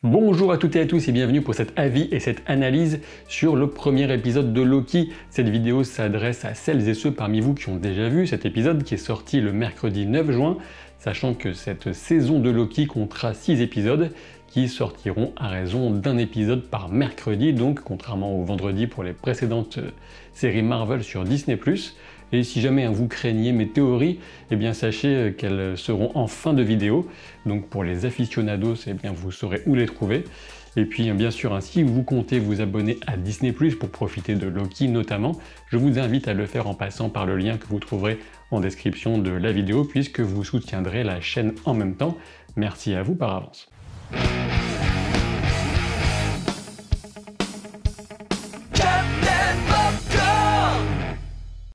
Bonjour à toutes et à tous et bienvenue pour cet avis et cette analyse sur le premier épisode de Loki. Cette vidéo s'adresse à celles et ceux parmi vous qui ont déjà vu cet épisode qui est sorti le mercredi 9 juin, sachant que cette saison de Loki comptera 6 épisodes qui sortiront à raison d'un épisode par mercredi, donc contrairement au vendredi pour les précédentes séries Marvel sur Disney+. Et si jamais vous craignez mes théories, eh bien sachez qu'elles seront en fin de vidéo. Donc pour les aficionados, eh bien vous saurez où les trouver. Et puis bien sûr, si vous comptez vous abonner à Disney+ pour profiter de Loki notamment, je vous invite à le faire en passant par le lien que vous trouverez en description de la vidéo puisque vous soutiendrez la chaîne en même temps. Merci à vous par avance.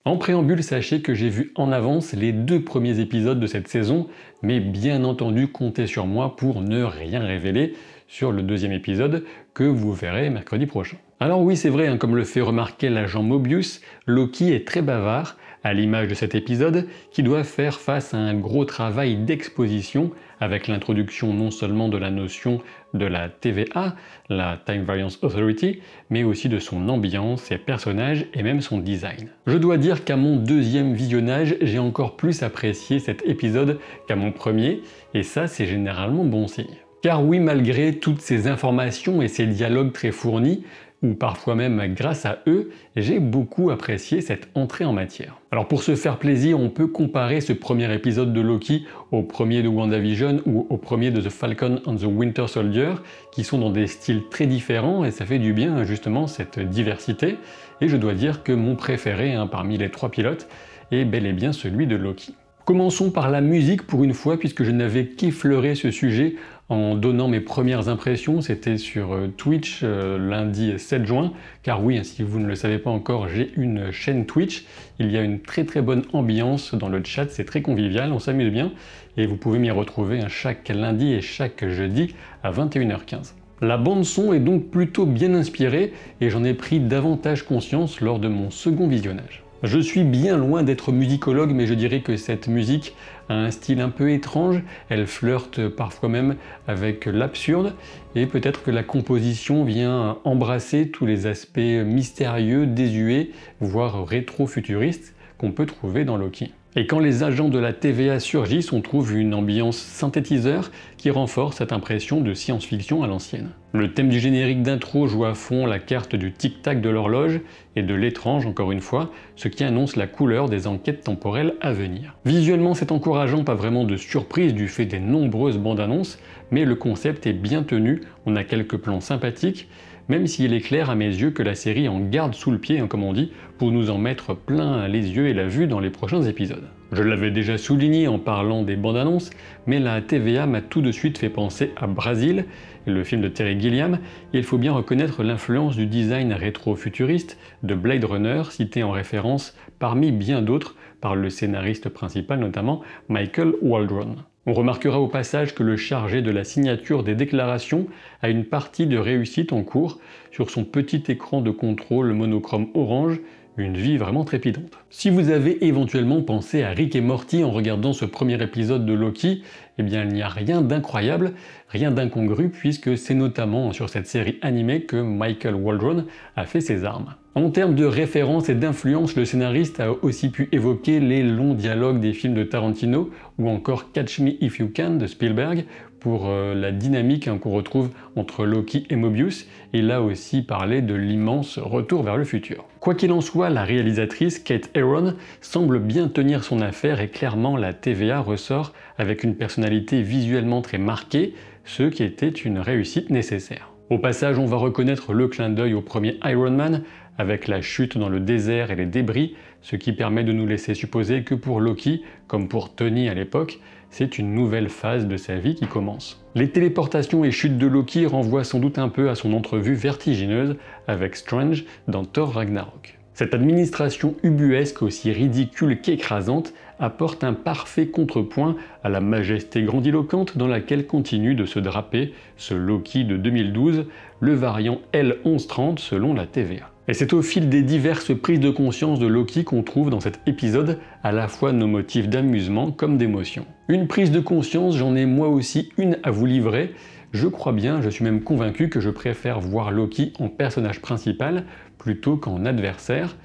En préambule, sachez que j'ai vu en avance les 2 premiers épisodes de cette saison, mais bien entendu, comptez sur moi pour ne rien révéler sur le 2e épisode que vous verrez mercredi prochain. Alors oui, c'est vrai, comme le fait remarquer l'agent Mobius, Loki est très bavard, à l'image de cet épisode, qui doit faire face à un gros travail d'exposition avec l'introduction non seulement de la notion de la TVA, la Time Variance Authority, mais aussi de son ambiance, ses personnages et même son design. Je dois dire qu'à mon 2e visionnage, j'ai encore plus apprécié cet épisode qu'à mon premier, et ça c'est généralement bon signe. Car oui, malgré toutes ces informations et ces dialogues très fournis, ou parfois même grâce à eux, j'ai beaucoup apprécié cette entrée en matière. Alors pour se faire plaisir, on peut comparer ce premier épisode de Loki au premier de WandaVision ou au premier de The Falcon and the Winter Soldier, qui sont dans des styles très différents et ça fait du bien justement cette diversité. Et je dois dire que mon préféré parmi les 3 pilotes est bel et bien celui de Loki. Commençons par la musique pour une fois, puisque je n'avais qu'effleuré ce sujet en donnant mes premières impressions, c'était sur Twitch lundi 7 juin, car oui, si vous ne le savez pas encore, j'ai une chaîne Twitch, il y a une très bonne ambiance dans le chat, c'est très convivial, on s'amuse bien, et vous pouvez m'y retrouver chaque lundi et chaque jeudi à 21h15. La bande son est donc plutôt bien inspirée, et j'en ai pris davantage conscience lors de mon second visionnage. Je suis bien loin d'être musicologue, mais je dirais que cette musique a un style un peu étrange, elle flirte parfois même avec l'absurde, et peut-être que la composition vient embrasser tous les aspects mystérieux, désuets, voire rétro-futuristes qu'on peut trouver dans Loki. Et quand les agents de la TVA surgissent, on trouve une ambiance synthétiseur qui renforce cette impression de science-fiction à l'ancienne. Le thème du générique d'intro joue à fond la carte du tic-tac de l'horloge et de l'étrange encore une fois, ce qui annonce la couleur des enquêtes temporelles à venir. Visuellement c'est encourageant, pas vraiment de surprise du fait des nombreuses bandes annonces, mais le concept est bien tenu, on a quelques plans sympathiques, même s'il est clair à mes yeux que la série en garde sous le pied, comme on dit, pour nous en mettre plein les yeux et la vue dans les prochains épisodes. Je l'avais déjà souligné en parlant des bandes annonces, mais la TVA m'a tout de suite fait penser à Brasil, le film de Terry Gilliam, et il faut bien reconnaître l'influence du design rétro-futuriste de Blade Runner, cité en référence parmi bien d'autres par le scénariste principal notamment Michael Waldron. On remarquera au passage que le chargé de la signature des déclarations a une partie de réussite en cours sur son petit écran de contrôle monochrome orange, une vie vraiment trépidante. Si vous avez éventuellement pensé à Rick et Morty en regardant ce premier épisode de Loki, eh bien il n'y a rien d'incroyable, rien d'incongru puisque c'est notamment sur cette série animée que Michael Waldron a fait ses armes. En termes de références et d'influence, le scénariste a aussi pu évoquer les longs dialogues des films de Tarantino ou encore Catch Me If You Can de Spielberg pour la dynamique qu'on retrouve entre Loki et Mobius, et il a aussi parlé de l'immense retour vers le futur. Quoi qu'il en soit, la réalisatrice Kate Herron semble bien tenir son affaire et clairement la TVA ressort avec une personnalité visuellement très marquée, ce qui était une réussite nécessaire. Au passage, on va reconnaître le clin d'œil au premier Iron Man, avec la chute dans le désert et les débris, ce qui permet de nous laisser supposer que pour Loki, comme pour Tony à l'époque, c'est une nouvelle phase de sa vie qui commence. Les téléportations et chutes de Loki renvoient sans doute un peu à son entrevue vertigineuse avec Strange dans Thor Ragnarok. Cette administration ubuesque aussi ridicule qu'écrasante apporte un parfait contrepoint à la majesté grandiloquente dans laquelle continue de se draper ce Loki de 2012, le variant L1130 selon la TVA. Et c'est au fil des diverses prises de conscience de Loki qu'on trouve dans cet épisode à la fois nos motifs d'amusement comme d'émotion. Une prise de conscience, j'en ai moi aussi une à vous livrer. je crois bien, je suis même convaincu que je préfère voir Loki en personnage principal plutôt qu'en adversaire.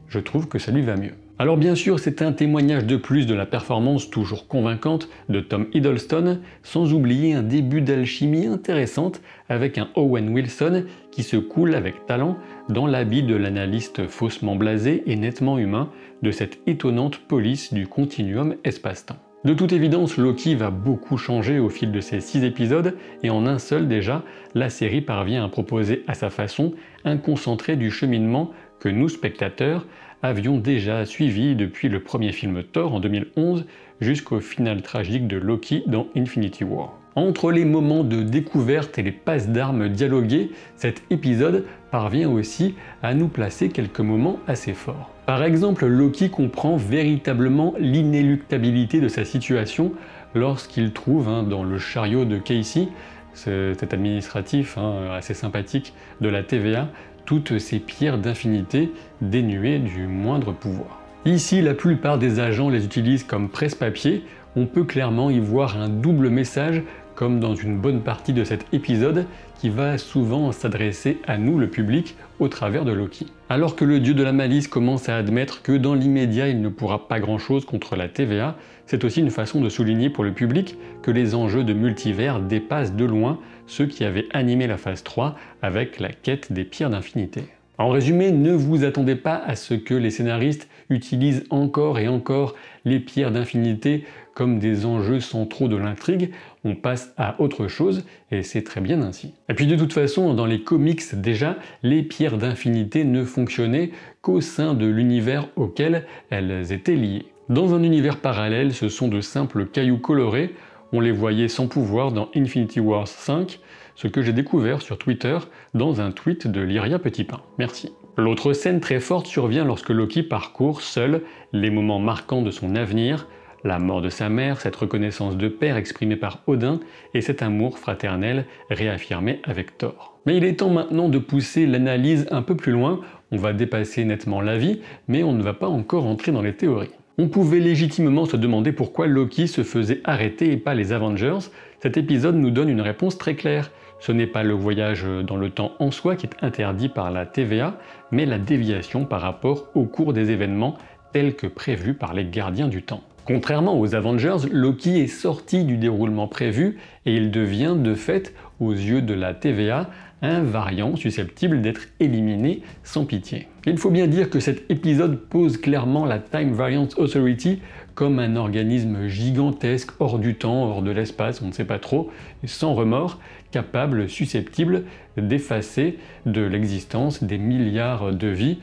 Je trouve que ça lui va mieux. Alors bien sûr, c'est un témoignage de plus de la performance toujours convaincante de Tom Hiddleston, sans oublier un début d'alchimie intéressante avec un Owen Wilson qui se coule avec talent dans l'habit de l'analyste faussement blasé et nettement humain de cette étonnante police du continuum espace-temps. De toute évidence, Loki va beaucoup changer au fil de ces 6 épisodes, et en un seul déjà, la série parvient à proposer à sa façon un concentré du cheminement que nous, spectateurs, avions déjà suivi depuis le premier film Thor en 2011 jusqu'au final tragique de Loki dans Infinity War. Entre les moments de découverte et les passes d'armes dialoguées, cet épisode parvient aussi à nous placer quelques moments assez forts. Par exemple, Loki comprend véritablement l'inéluctabilité de sa situation lorsqu'il trouve dans le chariot de Casey, cet administratif assez sympathique de la TVA, toutes ces pierres d'infinité dénuées du moindre pouvoir. Ici, la plupart des agents les utilisent comme presse-papier. On peut clairement y voir un double message, comme dans une bonne partie de cet épisode, qui va souvent s'adresser à nous, le public, au travers de Loki. Alors que le dieu de la malice commence à admettre que dans l'immédiat il ne pourra pas grand-chose contre la TVA, c'est aussi une façon de souligner pour le public que les enjeux de multivers dépassent de loin ceux qui avaient animé la phase 3 avec la quête des pierres d'infinité. En résumé, ne vous attendez pas à ce que les scénaristes utilisent encore et encore les pierres d'infinité comme des enjeux centraux de l'intrigue, on passe à autre chose et c'est très bien ainsi. Et puis de toute façon, dans les comics déjà, les pierres d'infinité ne fonctionnaient qu'au sein de l'univers auquel elles étaient liées. Dans un univers parallèle, ce sont de simples cailloux colorés, on les voyait sans pouvoir dans Infinity War 5, ce que j'ai découvert sur Twitter dans un tweet de Lyria Petitpain. Merci. L'autre scène très forte survient lorsque Loki parcourt seul les moments marquants de son avenir, la mort de sa mère, cette reconnaissance de père exprimée par Odin et cet amour fraternel réaffirmé avec Thor. Mais il est temps maintenant de pousser l'analyse un peu plus loin, on va dépasser nettement l'avis, mais on ne va pas encore entrer dans les théories. On pouvait légitimement se demander pourquoi Loki se faisait arrêter et pas les Avengers. Cet épisode nous donne une réponse très claire. Ce n'est pas le voyage dans le temps en soi qui est interdit par la TVA, mais la déviation par rapport au cours des événements tels que prévus par les gardiens du temps. Contrairement aux Avengers, Loki est sorti du déroulement prévu et il devient de fait, aux yeux de la TVA, un variant susceptible d'être éliminé sans pitié. Il faut bien dire que cet épisode pose clairement la Time Variance Authority comme un organisme gigantesque hors du temps, hors de l'espace, on ne sait pas trop, sans remords, capable, susceptible d'effacer de l'existence des milliards de vies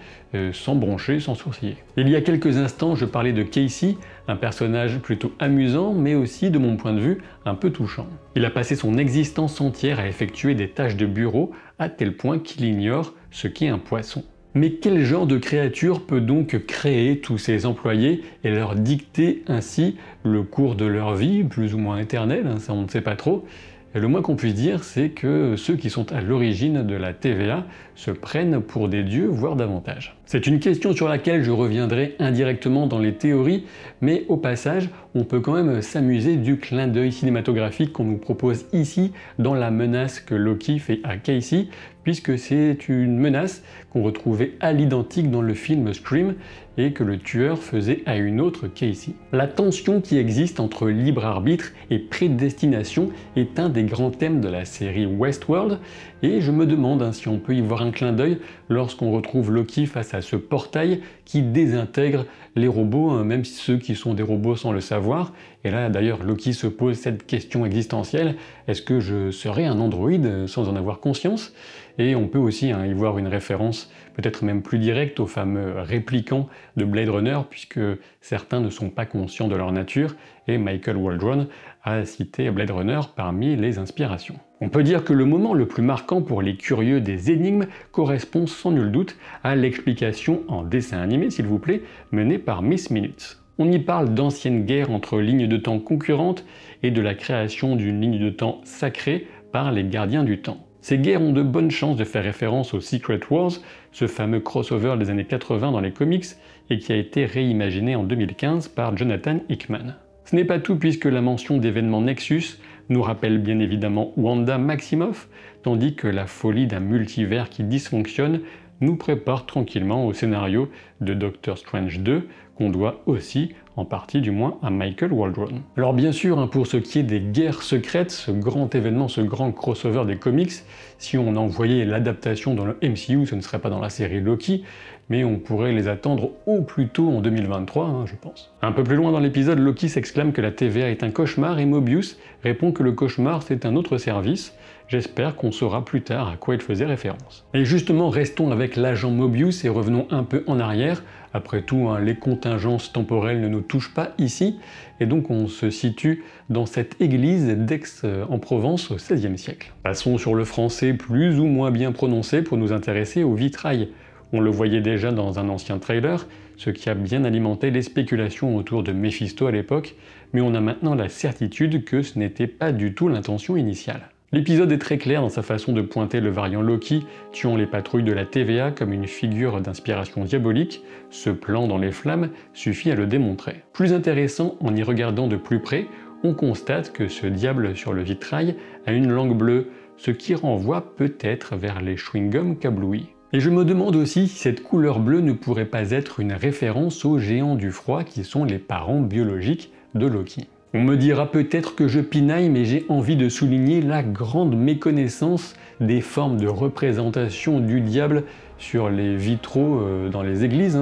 sans broncher, sans sourciller. Il y a quelques instants, je parlais de Casey, un personnage plutôt amusant, mais aussi, de mon point de vue, un peu touchant. Il a passé son existence entière à effectuer des tâches de bureau, à tel point qu'il ignore ce qu'est un poisson. Mais quel genre de créature peut donc créer tous ces employés et leur dicter ainsi le cours de leur vie, plus ou moins éternelle, ça on ne sait pas trop. Et le moins qu'on puisse dire, c'est que ceux qui sont à l'origine de la TVA se prennent pour des dieux, voire davantage. C'est une question sur laquelle je reviendrai indirectement dans les théories, mais au passage, on peut quand même s'amuser du clin d'œil cinématographique qu'on nous propose ici dans la menace que Loki fait à Casey, puisque c'est une menace qu'on retrouvait à l'identique dans le film Scream et que le tueur faisait à une autre Casey. La tension qui existe entre libre arbitre et prédestination est un des grands thèmes de la série Westworld, et je me demande si on peut y voir un clin d'œil lorsqu'on retrouve Loki face à ce portail qui désintègre les robots, même ceux qui sont des robots sans le savoir. Et là d'ailleurs Loki se pose cette question existentielle, est-ce que je serais un androïde sans en avoir conscience? Et on peut aussi y voir une référence peut-être même plus directe aux fameux réplicants de Blade Runner, puisque certains ne sont pas conscients de leur nature, et Michael Waldron a cité Blade Runner parmi les inspirations. On peut dire que le moment le plus marquant pour les curieux des énigmes correspond sans nul doute à l'explication en dessin animé, s'il vous plaît, menée par Miss Minutes. On y parle d'anciennes guerres entre lignes de temps concurrentes et de la création d'une ligne de temps sacrée par les gardiens du temps. Ces guerres ont de bonnes chances de faire référence au Secret Wars, ce fameux crossover des années 80 dans les comics et qui a été réimaginé en 2015 par Jonathan Hickman. Ce n'est pas tout, puisque la mention d'événements Nexus nous rappelle bien évidemment Wanda Maximoff, tandis que la folie d'un multivers qui dysfonctionne nous prépare tranquillement au scénario de Doctor Strange 2, qu'on doit aussi, en partie du moins, à Michael Waldron. Alors bien sûr, pour ce qui est des guerres secrètes, ce grand événement, ce grand crossover des comics, si on envoyait l'adaptation dans le MCU, ce ne serait pas dans la série Loki, mais on pourrait les attendre au plus tôt en 2023, je pense. Un peu plus loin dans l'épisode, Loki s'exclame que la TVA est un cauchemar et Mobius répond que le cauchemar c'est un autre service. J'espère qu'on saura plus tard à quoi il faisait référence. Et justement, restons avec l'agent Mobius et revenons un peu en arrière. Après tout, les contingences temporelles ne nous touchent pas ici, et donc on se situe dans cette église d'Aix en Provence au XVIe siècle. Passons sur le français plus ou moins bien prononcé pour nous intéresser au vitrail. On le voyait déjà dans un ancien trailer, ce qui a bien alimenté les spéculations autour de Mephisto à l'époque, mais on a maintenant la certitude que ce n'était pas du tout l'intention initiale. L'épisode est très clair dans sa façon de pointer le variant Loki, tuant les patrouilles de la TVA comme une figure d'inspiration diabolique. Ce plan dans les flammes suffit à le démontrer. Plus intéressant, en y regardant de plus près, on constate que ce diable sur le vitrail a une langue bleue, ce qui renvoie peut-être vers les chewing-gums cablouis. Et je me demande aussi si cette couleur bleue ne pourrait pas être une référence aux géants du froid qui sont les parents biologiques de Loki. On me dira peut-être que je pinaille, mais j'ai envie de souligner la grande méconnaissance des formes de représentation du diable sur les vitraux dans les églises,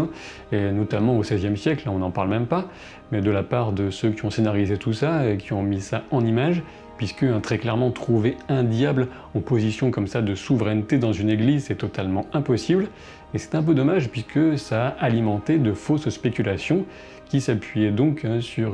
et notamment au XVIe siècle, on n'en parle même pas, mais de la part de ceux qui ont scénarisé tout ça et qui ont mis ça en image, puisque très clairement trouver un diable en position comme ça de souveraineté dans une église, c'est totalement impossible, et c'est un peu dommage puisque ça a alimenté de fausses spéculations qui s'appuyaient donc sur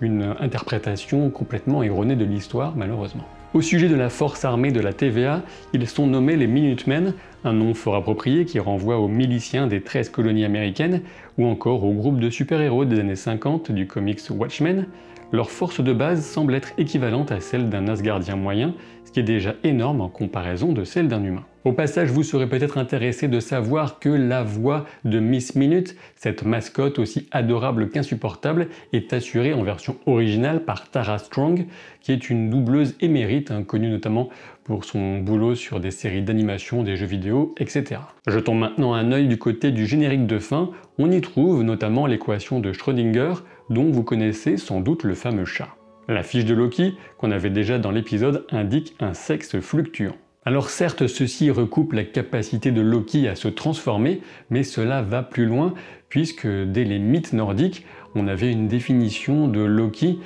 une interprétation complètement erronée de l'histoire, malheureusement. Au sujet de la force armée de la TVA, ils sont nommés les Minutemen, un nom fort approprié qui renvoie aux miliciens des 13 colonies américaines, ou encore au groupe de super-héros des années 50 du comics Watchmen. Leur force de base semble être équivalente à celle d'un Asgardien moyen, ce qui est déjà énorme en comparaison de celle d'un humain. Au passage, vous serez peut-être intéressé de savoir que la voix de Miss Minute, cette mascotte aussi adorable qu'insupportable, est assurée en version originale par Tara Strong, qui est une doubleuse émérite, connue notamment pour son boulot sur des séries d'animation, des jeux vidéo, etc. Jetons maintenant un œil du côté du générique de fin, on y trouve notamment l'équation de Schrödinger, dont vous connaissez sans doute le fameux chat. La fiche de Loki, qu'on avait déjà dans l'épisode, indique un sexe fluctuant. Alors certes, ceci recoupe la capacité de Loki à se transformer, mais cela va plus loin, puisque dès les mythes nordiques, on avait une définition de Loki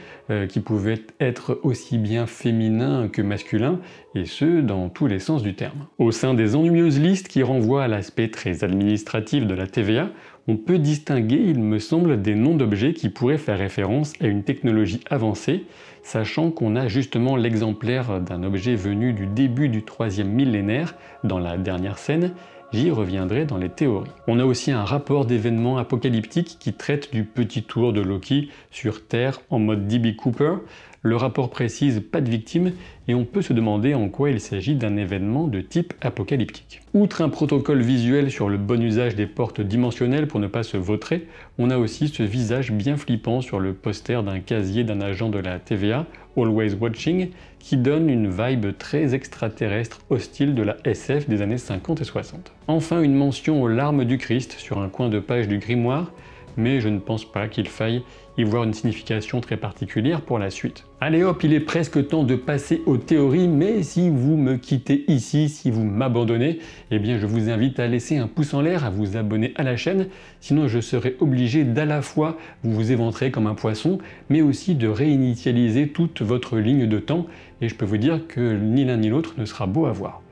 qui pouvait être aussi bien féminin que masculin, et ce, dans tous les sens du terme. Au sein des ennuyeuses listes qui renvoient à l'aspect très administratif de la TVA, on peut distinguer, il me semble, des noms d'objets qui pourraient faire référence à une technologie avancée, sachant qu'on a justement l'exemplaire d'un objet venu du début du 3e millénaire dans la dernière scène. J'y reviendrai dans les théories. On a aussi un rapport d'événements apocalyptiques qui traite du petit tour de Loki sur Terre en mode D.B. Cooper. Le rapport précise pas de victimes et on peut se demander en quoi il s'agit d'un événement de type apocalyptique. Outre un protocole visuel sur le bon usage des portes dimensionnelles pour ne pas se vautrer, on a aussi ce visage bien flippant sur le poster d'un casier d'un agent de la TVA, Always Watching, qui donne une vibe très extraterrestre hostile de la SF des années 50 et 60. Enfin, une mention aux larmes du Christ sur un coin de page du grimoire, mais je ne pense pas qu'il faille y voir une signification très particulière pour la suite. Allez hop, il est presque temps de passer aux théories, mais si vous me quittez ici, si vous m'abandonnez, eh bien je vous invite à laisser un pouce en l'air, à vous abonner à la chaîne, sinon je serai obligé d'à la fois vous éventrer comme un poisson, mais aussi de réinitialiser toute votre ligne de temps, et je peux vous dire que ni l'un ni l'autre ne sera beau à voir.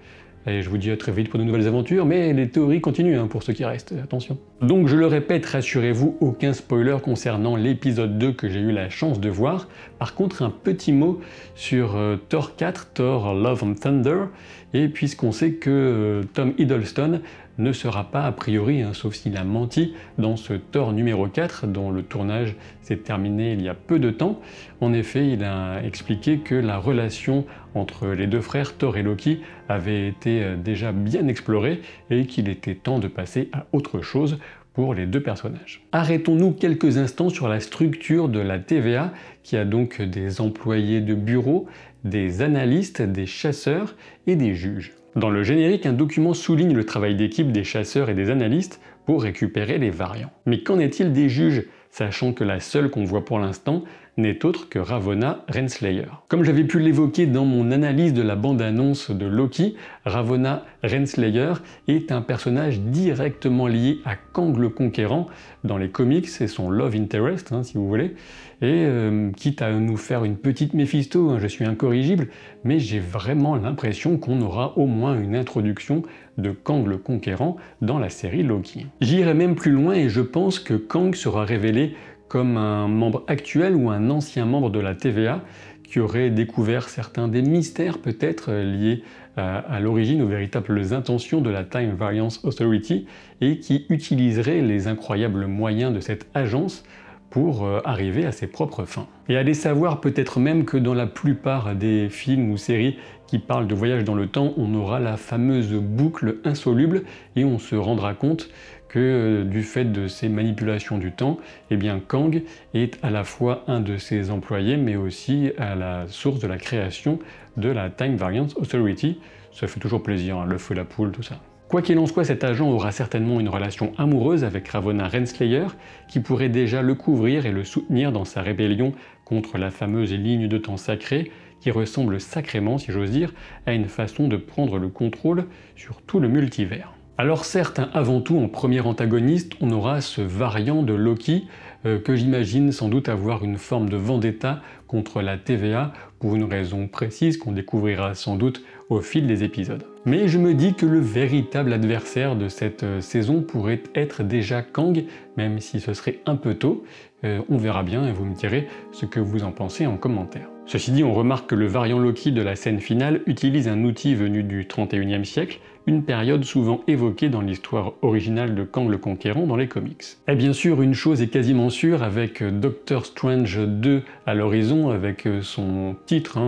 Et je vous dis à très vite pour de nouvelles aventures, mais les théories continuent pour ceux qui restent, attention. Donc je le répète, rassurez-vous, aucun spoiler concernant l'épisode 2 que j'ai eu la chance de voir. Par contre, un petit mot sur Thor 4, Thor Love and Thunder, et puisqu'on sait que Tom Hiddleston ne sera pas a priori, sauf s'il a menti, dans ce Thor numéro 4 dont le tournage s'est terminé il y a peu de temps. En effet, il a expliqué que la relation entre les deux frères Thor et Loki avait été déjà bien explorée et qu'il était temps de passer à autre chose pour les deux personnages. Arrêtons-nous quelques instants sur la structure de la TVA, qui a donc des employés de bureau, des analystes, des chasseurs et des juges. Dans le générique, un document souligne le travail d'équipe des chasseurs et des analystes pour récupérer les variants. Mais qu'en est-il des juges, sachant que la seule qu'on voit pour l'instant n'est autre que Ravonna Renslayer. Comme j'avais pu l'évoquer dans mon analyse de la bande-annonce de Loki, Ravonna Renslayer est un personnage directement lié à Kang le Conquérant dans les comics, c'est son love interest, si vous voulez, et quitte à nous faire une petite Méphisto, je suis incorrigible, mais j'ai vraiment l'impression qu'on aura au moins une introduction de Kang le Conquérant dans la série Loki. J'irai même plus loin et je pense que Kang sera révélé comme un membre actuel ou un ancien membre de la TVA qui aurait découvert certains des mystères peut-être liés à l'origine, aux véritables intentions de la Time Variance Authority et qui utiliserait les incroyables moyens de cette agence pour arriver à ses propres fins. Et allez savoir peut-être même que dans la plupart des films ou séries qui parlent de voyage dans le temps, on aura la fameuse boucle insoluble et on se rendra compte que du fait de ces manipulations du temps, eh bien Kang est à la fois un de ses employés mais aussi à la source de la création de la Time Variance Authority. Ça fait toujours plaisir, le feu, la poule, tout ça. Quoi qu'il en soit, cet agent aura certainement une relation amoureuse avec Ravonna Renslayer, qui pourrait déjà le couvrir et le soutenir dans sa rébellion contre la fameuse ligne de temps sacrée, qui ressemble sacrément, si j'ose dire, à une façon de prendre le contrôle sur tout le multivers. Alors certes, avant tout, en premier antagoniste, on aura ce variant de Loki, que j'imagine sans doute avoir une forme de vendetta contre la TVA, pour une raison précise qu'on découvrira sans doute au fil des épisodes. Mais je me dis que le véritable adversaire de cette saison pourrait être déjà Kang, même si ce serait un peu tôt. On verra bien et vous me direz ce que vous en pensez en commentaire. Ceci dit, on remarque que le variant Loki de la scène finale utilise un outil venu du 31e siècle, une période souvent évoquée dans l'histoire originale de Kang le Conquérant dans les comics. Et bien sûr, une chose est quasiment sûre, avec Doctor Strange 2 à l'horizon, avec son titre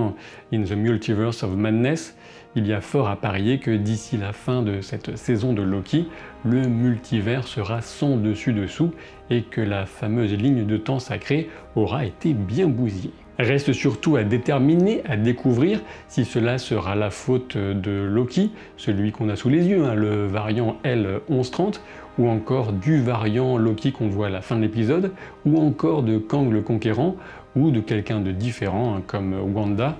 In the Multiverse of Madness, il y a fort à parier que d'ici la fin de cette saison de Loki, le multivers sera sans dessus-dessous et que la fameuse ligne de temps sacrée aura été bien bousillée. Reste surtout à déterminer, à découvrir si cela sera la faute de Loki, celui qu'on a sous les yeux, le variant L1130, ou encore du variant Loki qu'on voit à la fin de l'épisode, ou encore de Kang le Conquérant, ou de quelqu'un de différent comme Wanda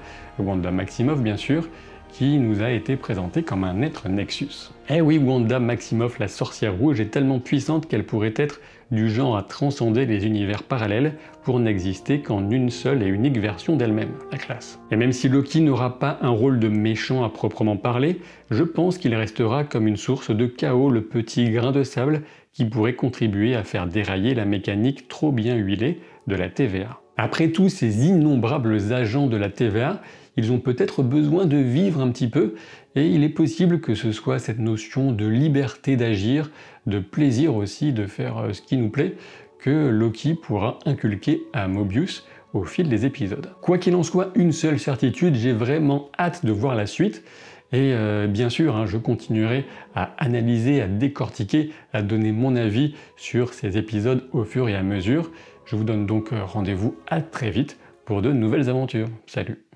Maximoff bien sûr, qui nous a été présenté comme un être Nexus. Eh oui, Wanda Maximoff, la sorcière rouge, est tellement puissante qu'elle pourrait être du genre à transcender les univers parallèles pour n'exister qu'en une seule et unique version d'elle-même, la classe. Et même si Loki n'aura pas un rôle de méchant à proprement parler, je pense qu'il restera comme une source de chaos, le petit grain de sable qui pourrait contribuer à faire dérailler la mécanique trop bien huilée de la TVA. Après tout, ces innombrables agents de la TVA, ils ont peut-être besoin de vivre un petit peu, et il est possible que ce soit cette notion de liberté d'agir, de plaisir aussi de faire ce qui nous plaît, que Loki pourra inculquer à Mobius au fil des épisodes. Quoi qu'il en soit, une seule certitude, j'ai vraiment hâte de voir la suite, et bien sûr, je continuerai à analyser, à décortiquer, à donner mon avis sur ces épisodes au fur et à mesure. Je vous donne donc rendez-vous à très vite pour de nouvelles aventures. Salut!